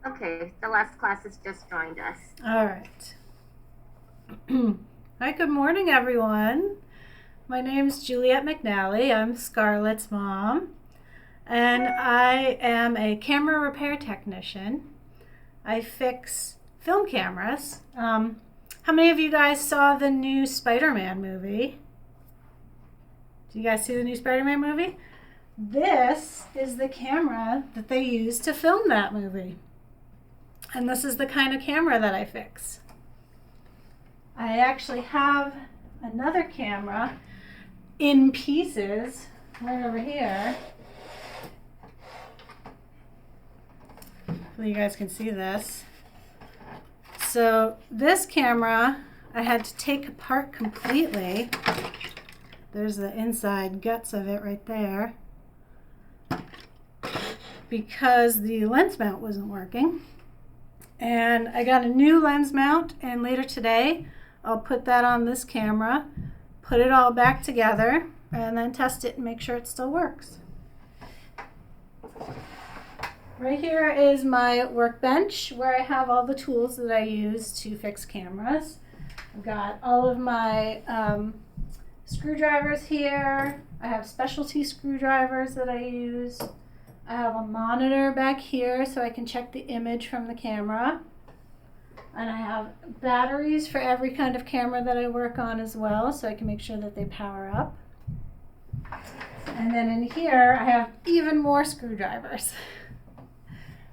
Okay, the last class has just joined us. All right. Hi, good morning, everyone. My name's Juliet McNally. I'm Scarlett's mom, and I am a camera repair technician. I fix film cameras. How many of you guys saw the new Spider-Man movie? Did you guys see the new Spider-Man movie? This is the camera that they used to film that movie. And this is the kind of camera that I fix. I actually have another camera in pieces right over here. Hopefully you guys can see this. So this camera I had to take apart completely. There's the inside guts of it right there, because the lens mount wasn't working. And I got a new lens mount, and later today I'll put that on this camera, put it all back together, and then test it and make sure it still works. Right here is my workbench where I have all the tools that I use to fix cameras. I've got all of my screwdrivers here. I have specialty screwdrivers that I use. I have a monitor back here so I can check the image from the camera. And I have batteries for every kind of camera that I work on as well, so I can make sure that they power up. And then in here I have even more screwdrivers.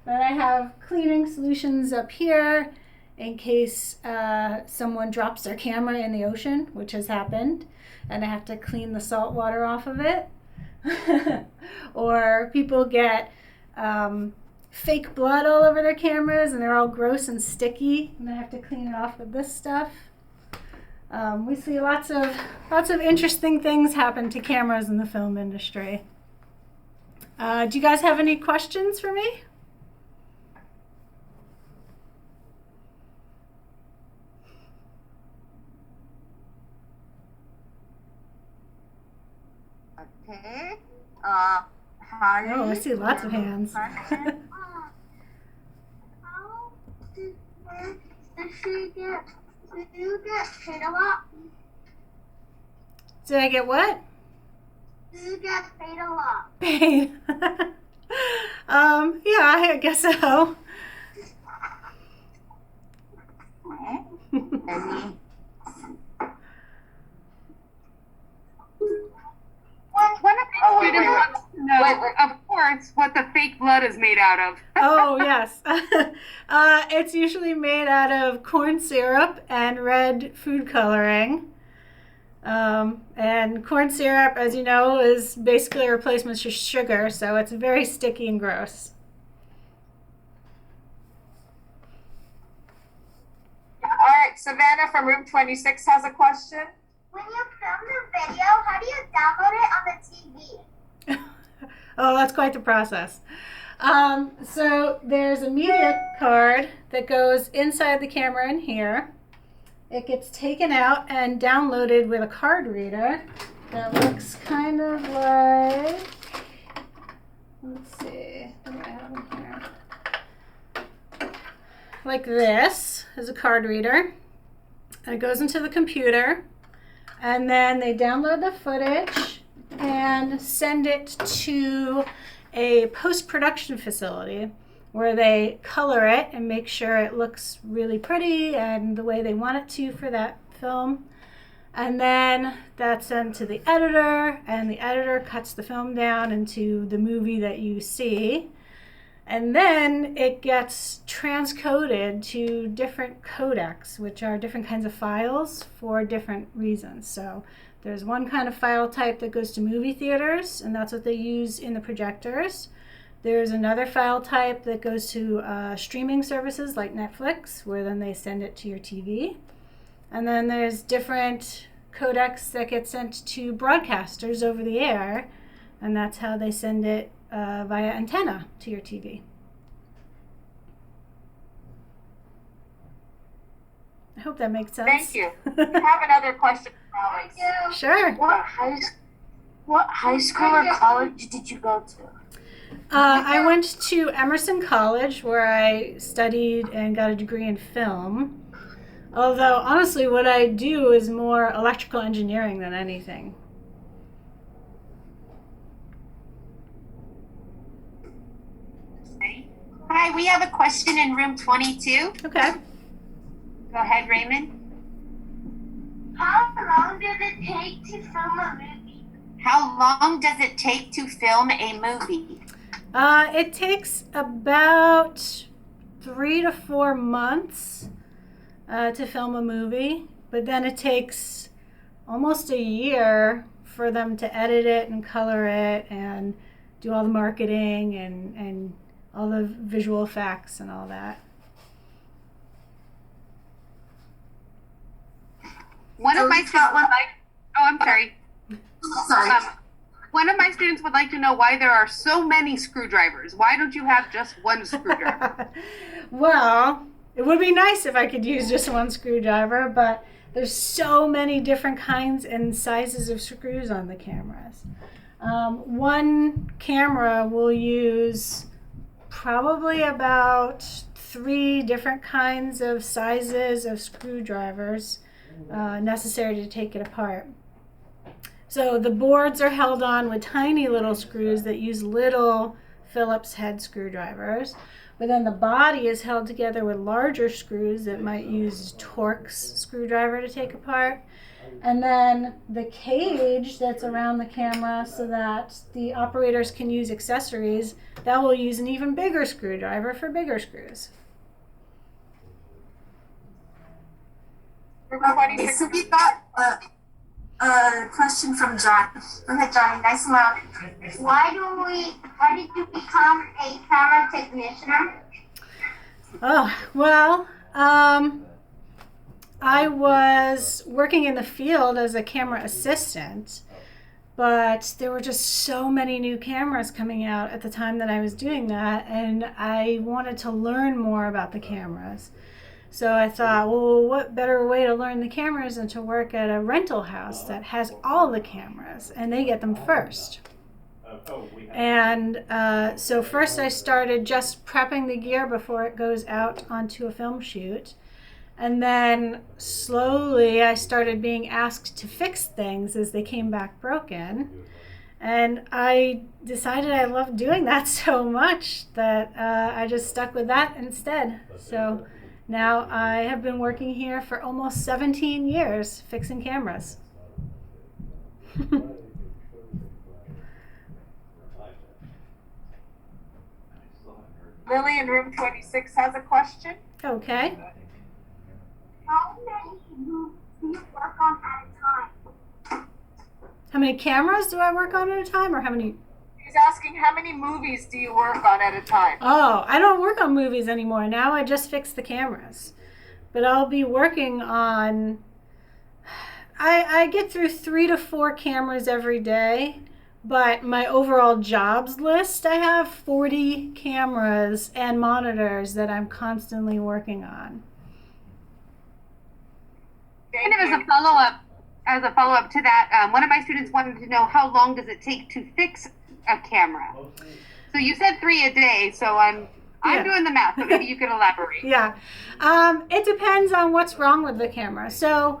But I have cleaning solutions up here in case someone drops their camera in the ocean, which has happened, and I have to clean the salt water off of it. Or people get fake blood all over their cameras and they're all gross and sticky, and I have to clean it off with this stuff. We see lots of interesting things happen to cameras in the film industry. Do you guys have any questions for me? Okay. Oh, I see lots of hands. How did she get? Did you get paid a lot? Did I get what? Did you get paid a lot? Paid. Yeah, I guess so. Any? Wants to know, of course, what the fake blood is made out of. Oh, yes. It's usually made out of corn syrup and red food coloring. And corn syrup, as you know, is basically a replacement for sugar, so it's very sticky and gross. All right, Savannah from room 26 has a question. When you film the video, how do you download it on the TV? Oh, that's quite the process. So there's a media card that goes inside the camera in here. It gets taken out and downloaded with a card reader that looks kind of like, let's see, what do I have in here? Like this is a card reader. And it goes into the computer, and then they download the footage and send it to a post-production facility where they color it and make sure it looks really pretty and the way they want it to for that film. And then that's sent to the editor, and the editor cuts the film down into the movie that you see. And then it gets transcoded to different codecs, which are different kinds of files for different reasons. So there's one kind of file type that goes to movie theaters, and that's what they use in the projectors. There's another file type that goes to streaming services like Netflix, where then they send it to your TV. And then there's different codecs that get sent to broadcasters over the air, and that's how they send it via antenna to your TV. I hope that makes sense. Thank you. I have another question for Alex. Sure. What high school or college did you go to? I went to Emerson College where I studied and got a degree in film. Although, honestly, what I do is more electrical engineering than anything. Hi, we have a question in room 22. Okay. Go ahead, Raymond. How long does it take to film a movie? How long does it take to film a movie? It takes about 3 to 4 months to film a movie, but then it takes almost a year for them to edit it and color it and do all the marketing and all the visual effects and all that. One of my students would like. Oh, I'm sorry. Sorry. One of my students would like to know why there are so many screwdrivers. Why don't you have just one screwdriver? Well, it would be nice if I could use just one screwdriver, but there's so many different kinds and sizes of screws on the cameras. One camera will use probably about 3 different kinds of sizes of screwdrivers necessary to take it apart. So the boards are held on with tiny little screws that use little Phillips head screwdrivers, but then the body is held together with larger screws that might use Torx screwdriver to take apart. And then the cage that's around the camera so that the operators can use accessories, that will use an even bigger screwdriver for bigger screws. Room 26. So we got a question from John. Go ahead, Johnny. Nice and loud. Why did you become a camera technician? Oh, well, I was working in the field as a camera assistant, but there were just so many new cameras coming out at the time that I was doing that, and I wanted to learn more about the cameras. So I thought, well, what better way to learn the cameras than to work at a rental house that has all the cameras, and they get them first. And so first I started just prepping the gear before it goes out onto a film shoot. And then slowly I started being asked to fix things as they came back broken. And I decided I loved doing that so much that I just stuck with that instead. So now I have been working here for almost 17 years fixing cameras. Lily in room 26 has a question. Okay. How many movies do you work on at a time? How many cameras do I work on at a time, or how many? He's asking how many movies do you work on at a time? Oh, I don't work on movies anymore. Now I just fix the cameras. But I'll be working on, I get through 3 to 4 cameras every day, but my overall jobs list, I have 40 cameras and monitors that I'm constantly working on. Thank Kind of you. as a follow-up to that, one of my students wanted to know how long does it take to fix a camera? So you said 3 a day, so I'm Yeah. doing the math, but maybe you could elaborate. Yeah. It depends on what's wrong with the camera. So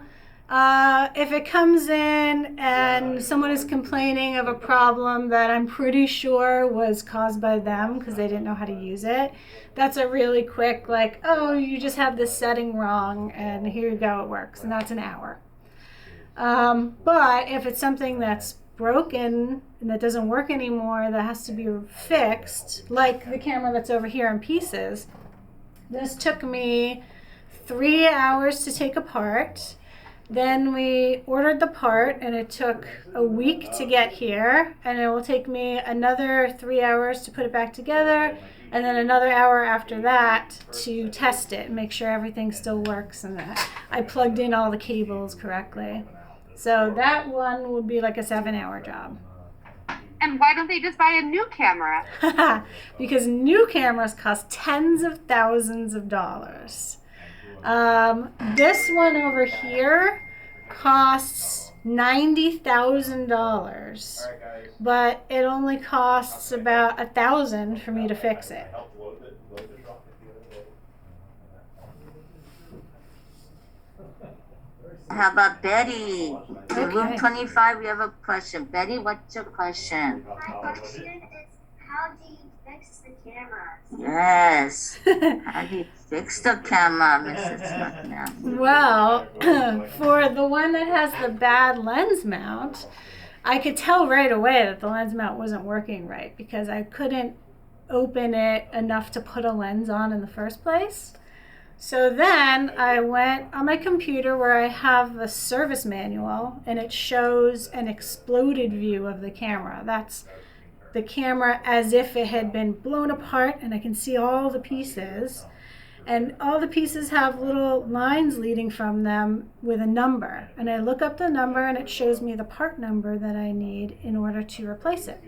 if it comes in and someone is complaining of a problem that I'm pretty sure was caused by them because they didn't know how to use it, that's a really quick, like, oh, you just have this setting wrong and here you go, it works. And that's an hour. But if it's something that's broken and that doesn't work anymore, that has to be fixed, like the camera that's over here in pieces, this took me 3 hours to take apart. Then we ordered the part and it took a week to get here, and it will take me another 3 hours to put it back together, and then another hour after that to test it and make sure everything still works and that I plugged in all the cables correctly. So that one would be like a 7-hour job. And why don't they just buy a new camera? Because new cameras cost tens of thousands of dollars. This one over here costs $90,000, but it only costs about $1,000 for me to fix it. How about Betty? In room Okay. 25, we have a question. Betty, what's your question? My question is, how do you fix the cameras? Yes. How do you fix the camera, Mrs. McNally? Well, for the one that has the bad lens mount, I could tell right away that the lens mount wasn't working right because I couldn't open it enough to put a lens on in the first place. So then I went on my computer where I have the service manual and it shows an exploded view of the camera. That's the camera as if it had been blown apart and I can see all the pieces. And all the pieces have little lines leading from them with a number. And I look up the number and it shows me the part number that I need in order to replace it.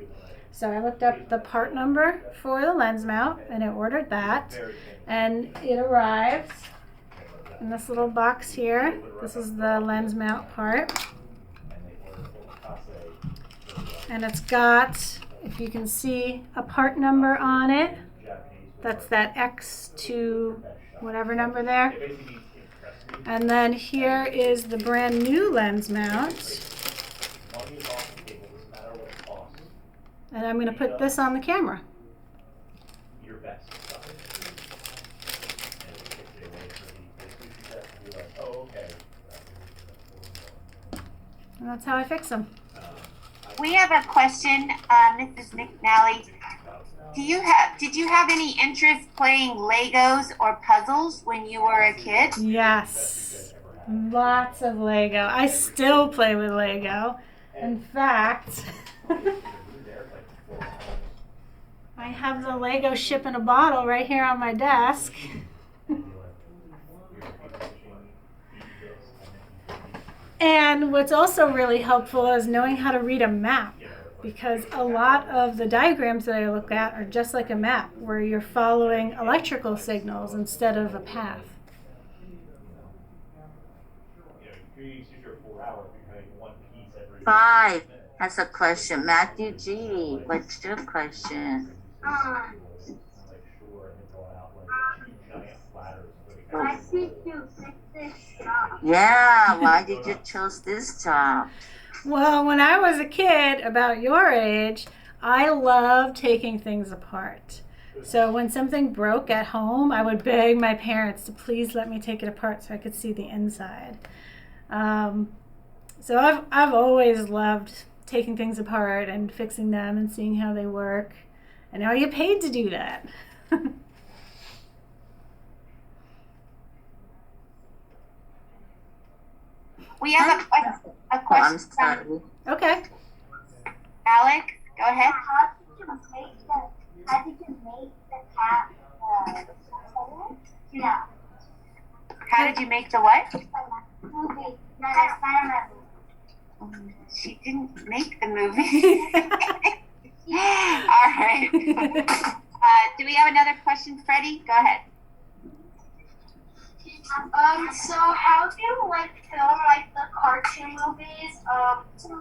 So I looked up the part number for the lens mount and I ordered that. And it arrived in this little box here. This is the lens mount part. And it's got, if you can see, a part number on it. That's that X2 whatever number there. And then here is the brand new lens mount. And I'm going to put this on the camera. And that's how I fix them. We have a question, Mrs. McNally. Did you have any interest playing Legos or puzzles when you were a kid? Yes, lots of Lego. I still play with Lego. In fact, I have the Lego ship in a bottle right here on my desk. And what's also really helpful is knowing how to read a map, because a lot of the diagrams that I look at are just like a map where you're following electrical signals instead of a path. 5 has a question. Matthew G, what's your question? I think you fix this job. Yeah, why did you choose this job? Well, when I was a kid, about your age, I loved taking things apart. So when something broke at home, I would beg my parents to please let me take it apart so I could see the inside. So I've always loved taking things apart and fixing them and seeing how they work. And now I get paid to do that. We have a Oh, I'm question from sorry. Okay. Alex. Go ahead. How did you make the cat? Yeah. How did you make the what? Movie. Spider-Man. She didn't make the movie. All right. Do we have another question, Freddie? Go ahead. So how do you film the cartoon movies,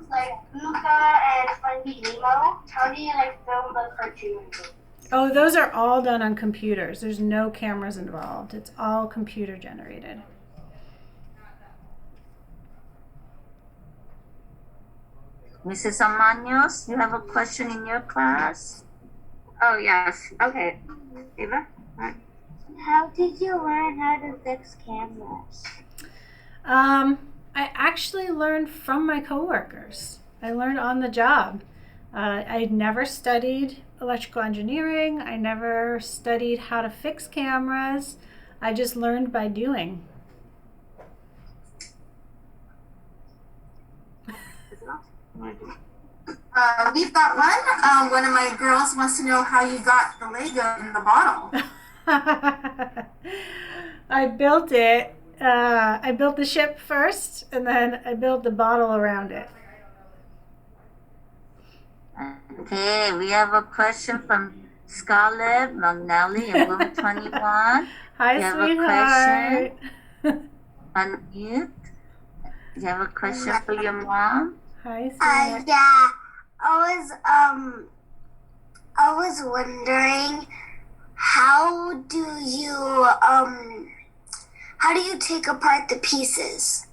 like Luca and Finding Nemo? How do you film the cartoon movies? Oh, those are all done on computers. There's no cameras involved. It's all computer generated. Mrs. Amaños, you have a question in your class? Oh, yes. Okay. Ava? How did you learn how to fix cameras? I actually learned from my coworkers. I learned on the job. I never studied electrical engineering. I never studied how to fix cameras. I just learned by doing. We've got one. One of my girls wants to know how you got the Lego in the bottle. I built it. I built the ship first, and then I built the bottle around it. Okay, we have a question from Scarlett McNally in room 21. Hi, You have a sweetheart. Unmute. You have a question for your mom? Hi, Sarah. Yeah. I was wondering, how do you take apart the pieces?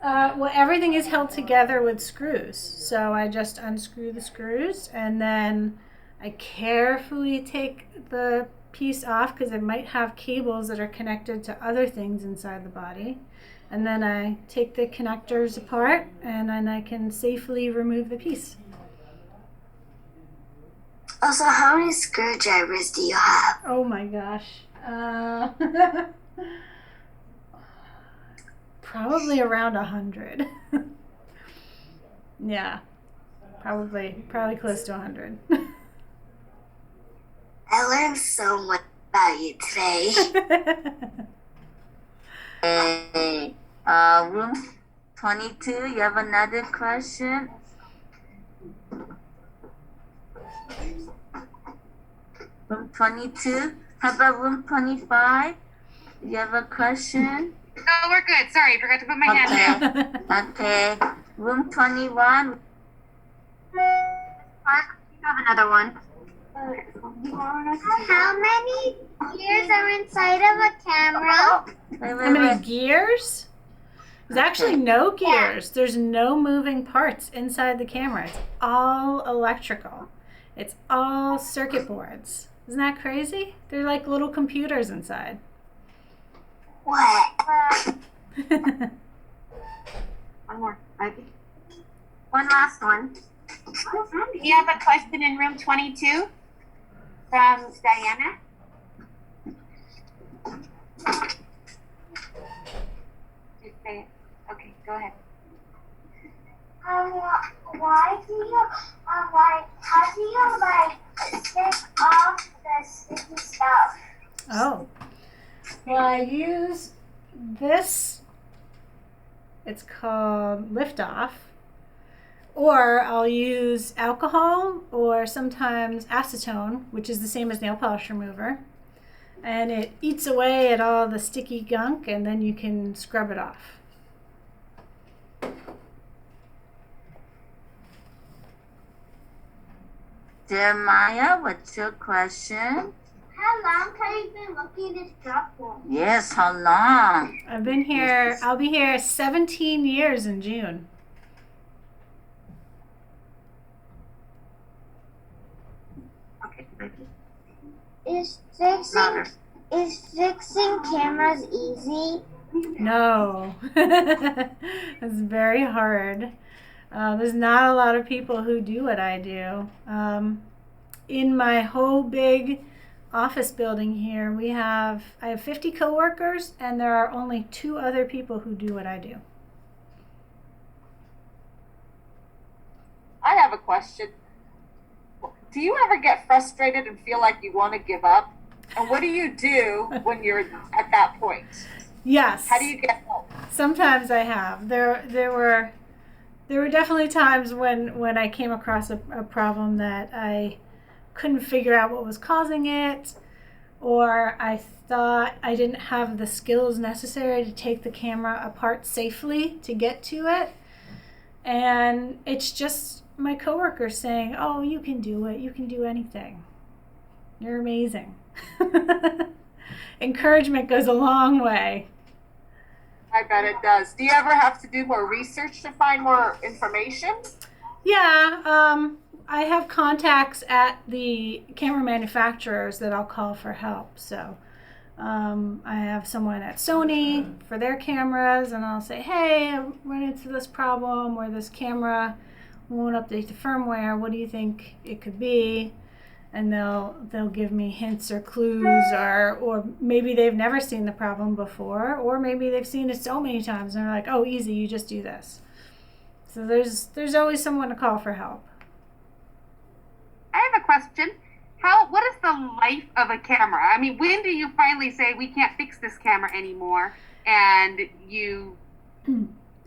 Well, everything is held together with screws. So I just unscrew the screws and then I carefully take the piece off because it might have cables that are connected to other things inside the body. And then I take the connectors apart and then I can safely remove the piece. Also, how many screwdrivers do you have? Oh my gosh. Probably around 100. Yeah, probably close to 100. I learned so much about you today. Hey, room 22, you have another question? Room 22. How about room 25? You have a question? Oh, we're good. Sorry, I forgot to put my hand down. Okay. Room 21. Mark, you have another one. How many gears are inside of a camera? How many gears? There's actually no gears. There's no moving parts inside the camera. It's all electrical. It's all circuit boards. Isn't that crazy? They're like little computers inside. What? One more. One last one. You have a question in room 22 from Diana? Just say it. Okay, go ahead. Why do you, how do you, stick off the sticky stuff? Oh. Well, I use this. It's called Liftoff. Or I'll use alcohol or sometimes acetone, which is the same as nail polish remover. And it eats away at all the sticky gunk and then you can scrub it off. Jeremiah, what's your question? How long have you been looking at this job for? Yes, how long? I've been here, I'll be here 17 years in June. Okay. Is fixing cameras easy? No, it's very hard. There's not a lot of people who do what I do. In my whole big office building here, I have 50 coworkers, and there are only 2 other people who do what I do. I have a question. Do you ever get frustrated and feel like you want to give up? And what do you do when you're at that point? Yes. How do you get help? Sometimes I have. There were definitely times when I came across a problem that I couldn't figure out what was causing it, or I thought I didn't have the skills necessary to take the camera apart safely to get to it. And it's just my coworkers saying, "Oh, you can do it. You can do anything. You're amazing." Encouragement goes a long way. I bet it does. Do you ever have to do more research to find more information? Yeah, I have contacts at the camera manufacturers that I'll call for help. So I have someone at Sony for their cameras, and I'll say, "Hey, I run into this problem where this camera won't update the firmware. What do you think it could be?" And they'll give me hints or clues, or maybe they've never seen the problem before, or maybe they've seen it so many times and they're like, "Oh, easy, you just do this." So there's always someone to call for help. I have a question. What is the life of a camera? I mean, when do you finally say we can't fix this camera anymore, and you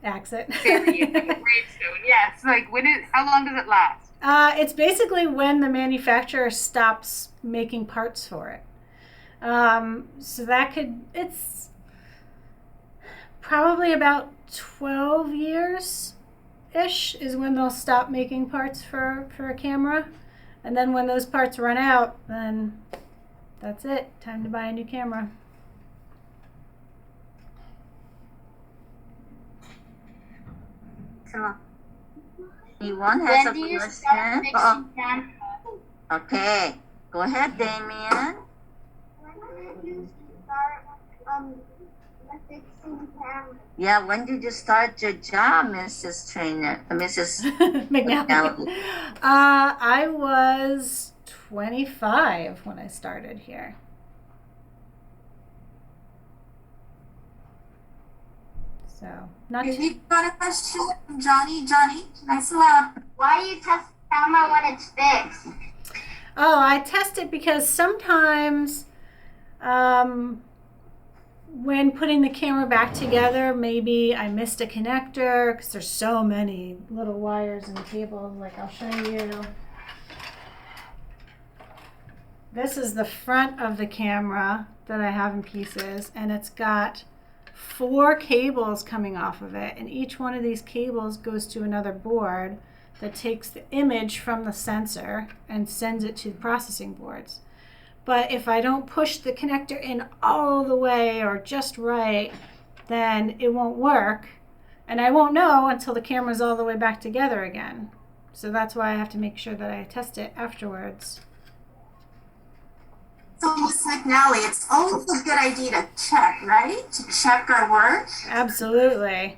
Axe it. bury it like a gravestone? Yes. Like how long does it last? It's basically when the manufacturer stops making parts for it. So it's probably about 12 years ish is when they'll stop making parts for a camera. And then when those parts run out, then that's it. Time to buy a new camera. So, anyone has When a do you start question? fixing cameras? Okay, go ahead, Damien. When did you start fixing cameras? Yeah, when did you start your job, Mrs. Trainer, Mrs. McNally. McNally? I was 25 when I started here. So, not If too. you got a question from Johnny, nice and loud. Why do you test the camera when it's fixed? Oh, I test it because sometimes when putting the camera back together, maybe I missed a connector because there's so many little wires and cables. Like, I'll show you. This is the front of the camera that I have in pieces, and it's got 4 cables coming off of it, and each one of these cables goes to another board that takes the image from the sensor and sends it to the processing boards. But if I don't push the connector in all the way or just right, then it won't work, and I won't know until the camera's all the way back together again. So that's why I have to make sure that I test it afterwards. So, Miss McNally, it's always a good idea to check, right? To check our work. Absolutely.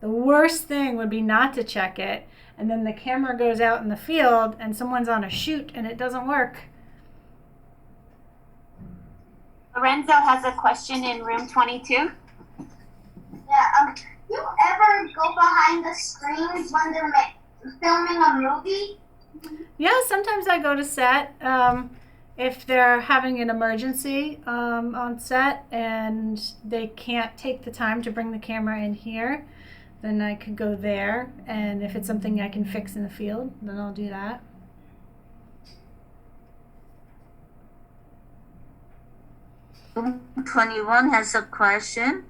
The worst thing would be not to check it, and then the camera goes out in the field and someone's on a shoot and it doesn't work. Lorenzo has a question in room 22. Yeah, you ever go behind the screens when they're filming a movie? Yeah, sometimes I go to set if they're having an emergency on set and they can't take the time to bring the camera in here, then I could go there, and if it's something I can fix in the field, then I'll do that. Room 21 has a question.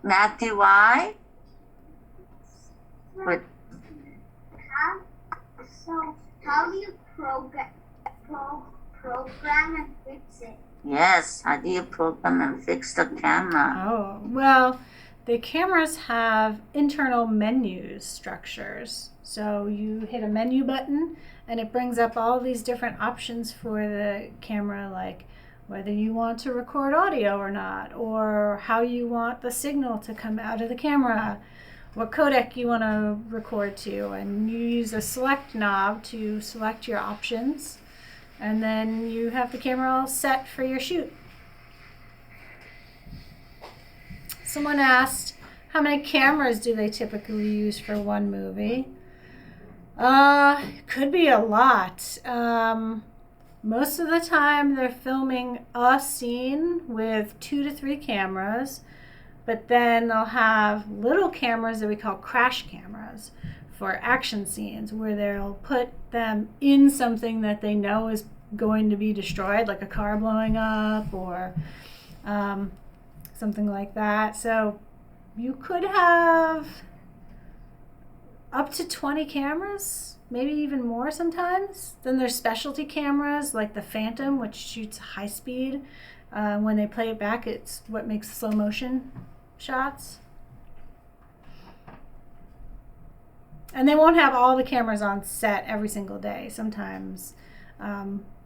Matthew Y. What? How do you program and fix it? Yes, how do you program and fix the camera? Oh, well, the cameras have internal menu structures. So you hit a menu button and it brings up all these different options for the camera, like whether you want to record audio or not, or how you want the signal to come out of the camera, what codec you want to record to, and you use a select knob to select your options, and then you have the camera all set for your shoot. Someone asked, how many cameras do they typically use for one movie? It could be a lot. Most of the time they're filming a scene with 2 to 3 cameras, but then they'll have little cameras that we call crash cameras for action scenes, where they'll put them in something that they know is going to be destroyed, like a car blowing up or something like that. So you could have up to 20 cameras, maybe even more sometimes. Then there's specialty cameras like the Phantom, which shoots high speed. When they play it back, it's what makes slow motion shots. And they won't have all the cameras on set every single day. Sometimes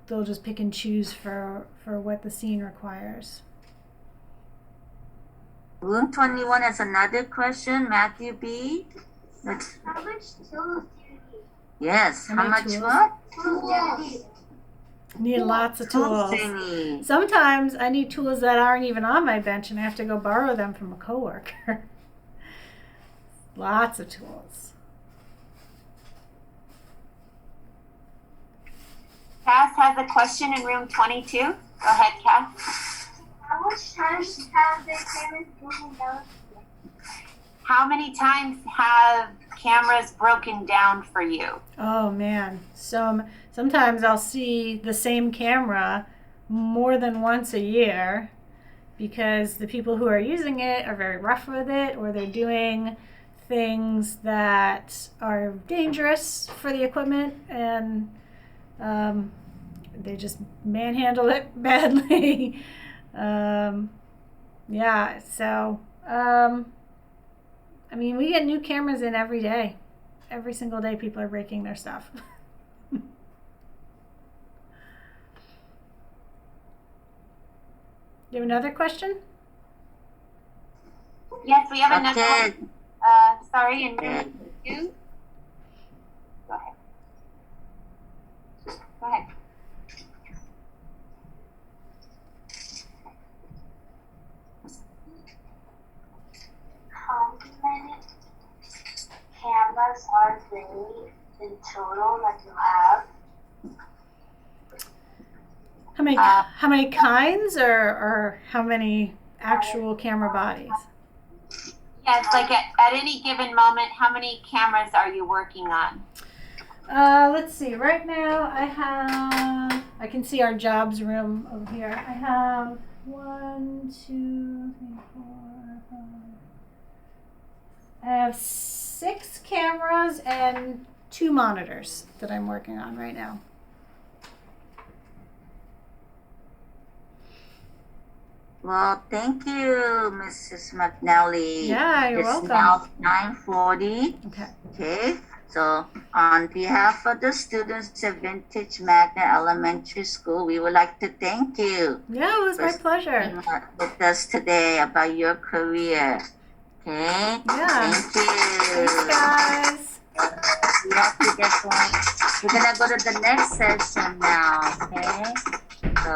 they'll just pick and choose for what the scene requires. Room 21 has another question. Matthew B. How much tools do you need? Yes, How how many much tools? what? Tools. Need lots of tools. Thingy. Sometimes I need tools that aren't even on my bench and I have to go borrow them from a coworker. Lots of tools. Cass has a question in room 22. Go ahead, Cass. How much time have the cameras broken down? How many times have cameras broken down for you? Oh man, sometimes I'll see the same camera more than once a year. because the people who are using it are very rough with it, or they're doing things that are dangerous for the equipment, and they just manhandle it badly. Yeah, so I mean, we get new cameras in every day. Every single day people are breaking their stuff. You have another question? Yes, we have another Okay. one. Sorry, and then you. Go ahead. Go ahead. How many cameras are there in total that you have? How many kinds, or how many actual camera bodies? Yes, like at any given moment, how many cameras are you working on? Let's see. Right now, I can see our jobs room over here. I have 1, 2, 3, 4, 5. I have 6 cameras and 2 monitors that I'm working on right now. Well, thank you, Mrs. McNally. Yeah, you're welcome. It's now 9:40. Okay. Okay, so on behalf of the students at Vintage Magnet Elementary School, we would like to thank you Yeah, it was my for pleasure. being with us today about your career. Okay, Yeah. thank you. Thanks, guys. We have to get going. We're gonna go to the next session now. Okay, so